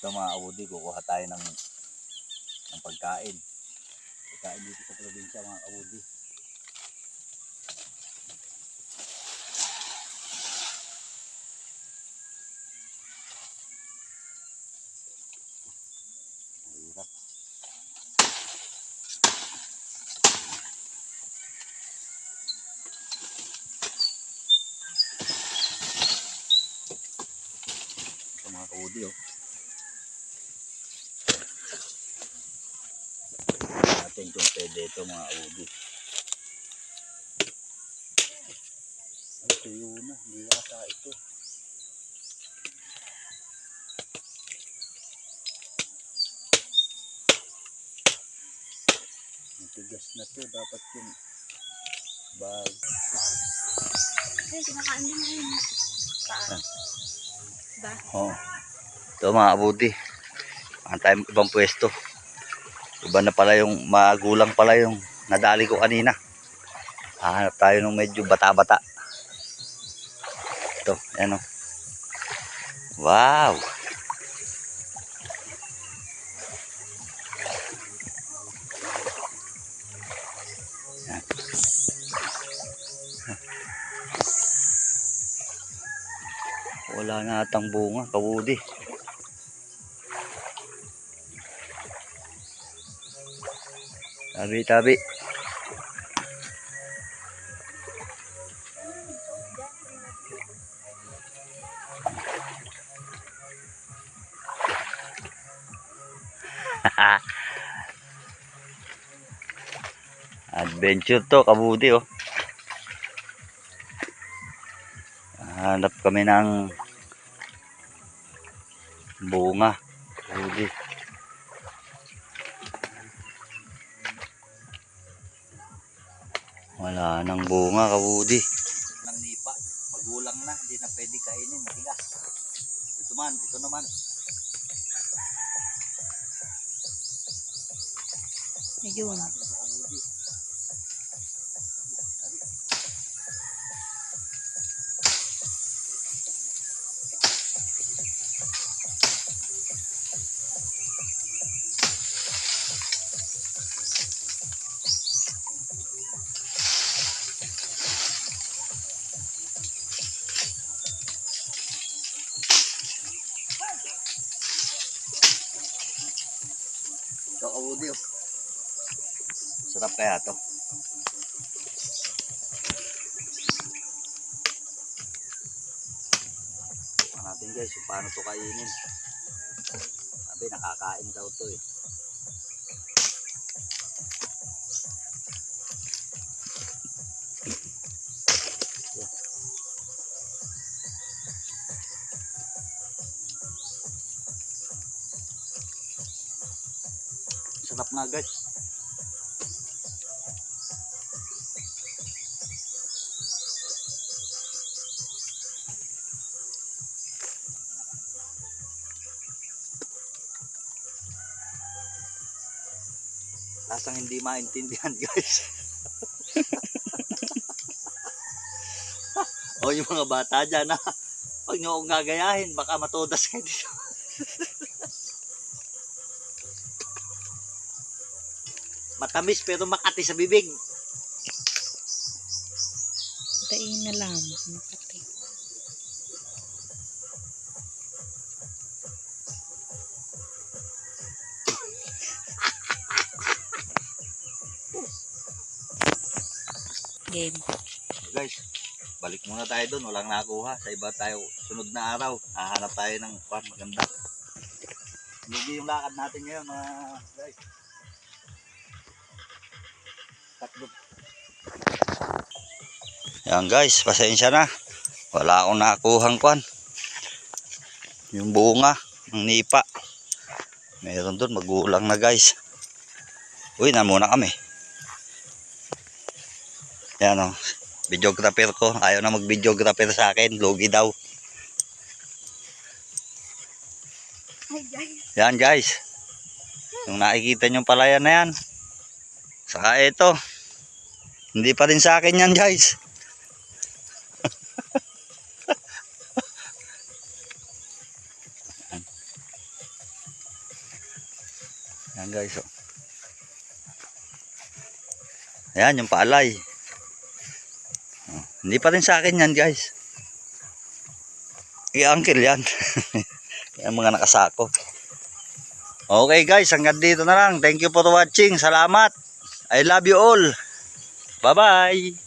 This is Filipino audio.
Ito mga kabudi, kukuha tayo ng pagkain. Pagkain dito sa probinsya mga kabudi. Mahirap. Ito mga kabudi oh. Natin kung pwede ito mga kabudi. Ay, tuyo na. Hindi ata ito. Matigas na to. Dapat yung bag. Ay, kinakain din na yun. Paan? Ba? Oo. Ito mga kabudi. Ang tayo ibang pwesto. Iba na pala yung magulang pala yung nadali ko kanina. Hahanap tayo ng medyo bata-bata. Ito, ayan o. Wow! Wala na atang bunga, kabudi. Tabi-tabi. Adventure to, kabudi oh. Hanap kami ng bunga, kabudi. Wala nang bunga, kabudi. Nang nipa, magulang na, hindi na pwede kainin, matigas. Ito naman. Ayun. Ito, kabudi oh. Sarap kaya to. Tingnan natin guys kung paano to kainin. Sabi nakakain daw to eh. Sarap nga guys. Lasang hindi maintindihan guys. O yung mga bata dyan ha. Pag nyo akong gagayahin baka matodas kayo dito. Matamis pero makati sa bibig. Tain na lang. Makati. Game. Guys, balik muna tayo doon. Walang nakuha. Sa iba tayo sunod na araw. Hahanap tayo ng farm maganda. Hindi yung lakad natin ngayon mga guys. Tatlo. Yan guys, pasensya na. Wala akong nakuhang kwan. Yung bunga ng nipa. Meron doon, magulang na guys. Uy, na muna kami. Yan o. Videographer ko. Ayaw na mag-videographer sa akin. Lugi daw. Ay, guys. Yan guys. Yung nakikita nyo palayan na yan. Saka ito. Hindi pa rin sa akin yan guys. Ayan guys. Oh. Ayan yung paalay. Oh, hindi pa rin sa akin yan guys. I-uncle yan. Yan mga nakasako. Okay guys, hanggang dito na lang. Thank you for watching. Salamat. I love you all. Bye bye.